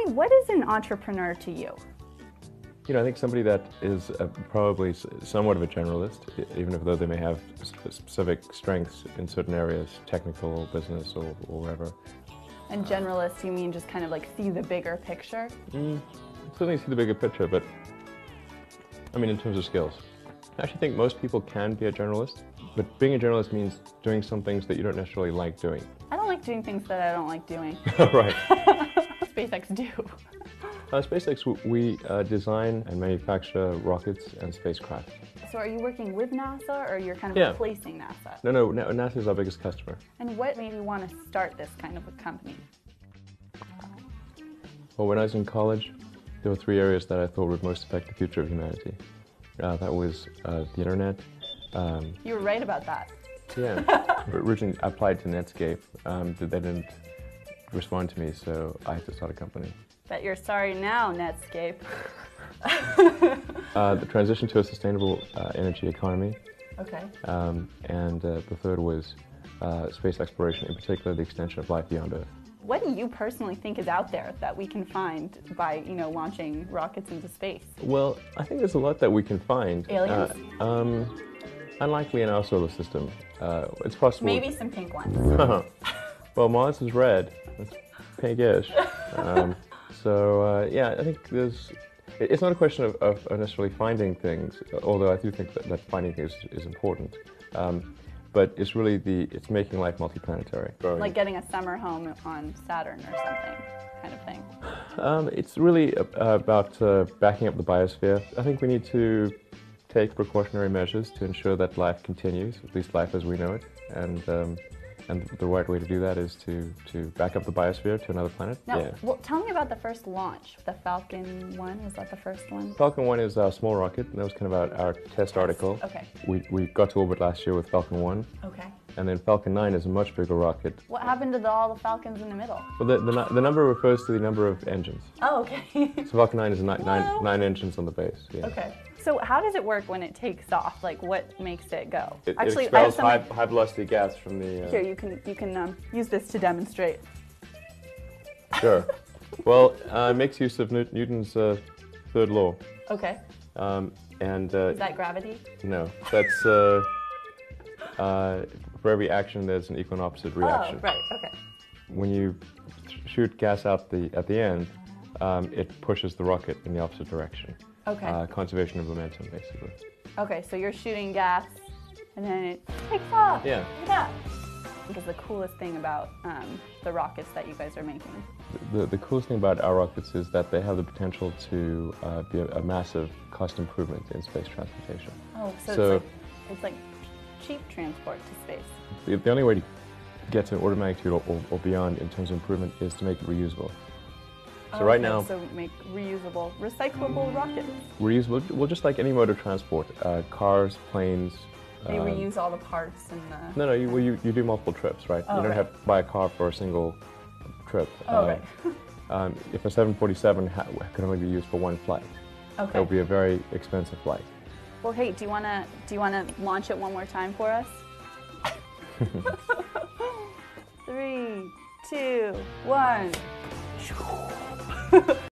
me, what is an entrepreneur to you? You know, I think somebody that is probably somewhat of a generalist, even though they may have specific strengths in certain areas, technical, business, or wherever. And generalist, you mean just kind of like see the bigger picture? Certainly see the bigger picture, but I mean in terms of skills. I actually think most people can be a generalist, but being a generalist means doing some things that you don't necessarily like doing. I don't like doing things that I don't like doing. Right. SpaceX do. SpaceX, we design and manufacture rockets and spacecraft. So are you working with NASA, or you're kind of replacing NASA? No, NASA is our biggest customer. And what made you want to start this kind of a company? Well, when I was in college, there were 3 areas that I thought would most affect the future of humanity. That was the internet. You were right about that. Yeah. Originally I applied to Netscape. They didn't respond to me, so I had to start a company. Bet you're sorry now, Netscape. The transition to a sustainable energy economy. Okay. And the third was space exploration, in particular the extension of life beyond Earth. What do you personally think is out there that we can find by, launching rockets into space? Well, I think there's a lot that we can find. Aliens? Unlikely in our solar system. It's possible. Maybe some pink ones. Well, Mars is red. It's pinkish. Yeah, I think it's not a question of necessarily finding things, although I do think that finding things is important. But it's really it's making life multiplanetary. Like getting a summer home on Saturn or something, kind of thing. It's really about backing up the biosphere. I think we need to take precautionary measures to ensure that life continues, at least life as we know it. And the right way to do that is to back up the biosphere to another planet. Now, well, tell me about the first launch. The Falcon 1, was that the first one? Falcon 1 is our small rocket, and that was kind of our test article. Okay. We got to orbit last year with Falcon 1. Okay. And then Falcon 9 is a much bigger rocket. What happened to all the Falcons in the middle? Well, the number refers to the number of engines. Oh, okay. So Falcon 9 is nine engines on the base. Yeah. Okay. So how does it work when it takes off? Like, what makes it go? Actually, it expels high velocity gas from the... Here, you can use this to demonstrate. Sure. Well, it makes use of Newton's third law. Okay. Is that gravity? No. That's... for every action, there's an equal and opposite reaction. Oh, right. Okay. When you shoot gas out at the end, it pushes the rocket in the opposite direction. Okay. Conservation of momentum, basically. Okay, so you're shooting gas, and then it takes off. Yeah. Look at that. Because the coolest thing about the rockets that you guys are making. The coolest thing about our rockets is that they have the potential to be a massive cost improvement in space transportation. Oh, so it's like cheap transport to space. The only way to get to an order of magnitude or beyond in terms of improvement is to make it reusable. So right now, so make reusable, recyclable rockets. Reusable, well, just like any mode of transport, cars, planes. You reuse all the parts and the... No, you do multiple trips, right? Oh, you don't have to buy a car for a single trip. Oh, right. If a 747 can only be used for one flight, okay, it will be a very expensive flight. Well, hey, do you wanna launch it one more time for us? 3, 2, 1.